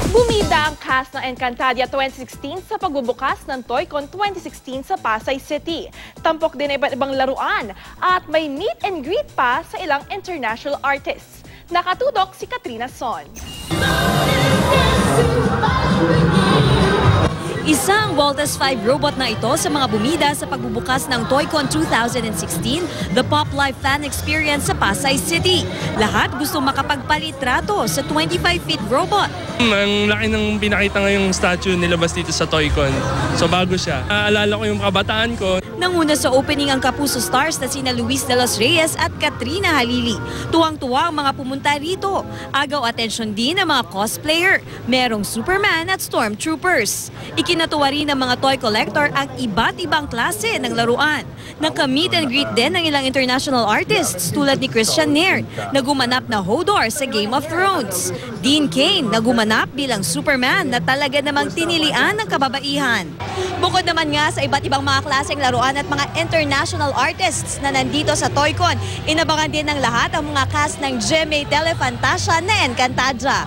Bumida ang cast ng Encantadia 2016 sa pagbubukas ng Toycon 2016 sa Pasay City. Tampok din ang iba't ibang laruan at may meet and greet pa sa ilang international artists. Nakatutok si Katrina Son. Isang Voltes 5 robot na ito sa mga bumida sa pagbubukas ng Toycon 2016, the Pop Life Fan Experience sa Pasay City. Lahat gusto makapagpalitrato sa 25-feet robot. Ang laki ng pinakita ngayong statue nilabas dito sa Toycon. So bago siya. Naalala ko yung kabataan ko. Nanguna sa opening ang Kapuso stars na sina Luis de los Reyes at Katrina Halili. Tuwang-tuwa ang mga pumunta rito. Agaw atensyon din ang mga cosplayer. Merong Superman at Stormtroopers. Ikinatuwa rin ng mga toy collector ang iba't ibang klase ng laruan. Naka-meet and greet din ng ilang international artists tulad ni Christian Nairn na gumanap na Hodor sa Game of Thrones. Dean Cain na gumanap bilang Superman na talaga namang tinilian ng kababaihan. Bukod naman nga sa iba't ibang mga klaseng laruan at mga international artists na nandito sa Toycon, inabangan din ng lahat ang mga cast ng GMA Telefantasia na Encantadia.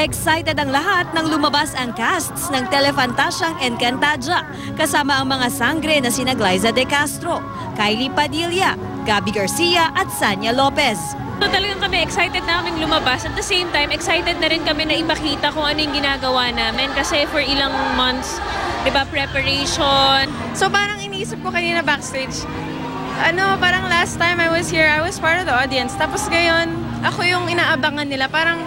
Excited ang lahat nang lumabas ang casts ng Telefantasiang Encantadia kasama ang mga sangre na sina Glyza De Castro, Kylie Padilla, Gabby Garcia at Sanya Lopez. So talagang kami excited na kaming lumabas. At the same time, excited na rin kami na ipakita kung ano yung ginagawa namin kasi for ilang months, di ba, preparation. So parang iniisip ko kanina backstage, parang last time I was here, I was part of the audience. Tapos ngayon, ako yung inaabangan nila. Parang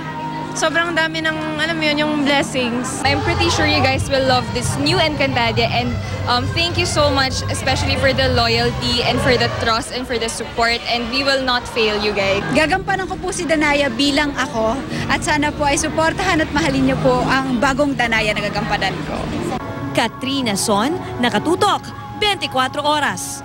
sobrang dami ng, alam mo yun, yung blessings. I'm pretty sure you guys will love this new Encantadia and thank you so much, especially for the loyalty and for the trust and for the support, and we will not fail you guys. Gagampanan ko po si Danaya bilang ako at sana po ay suportahan at mahalin niyo po ang bagong Danaya na gagampanan ko. Katrina Son, Nakatutok, 24 Oras.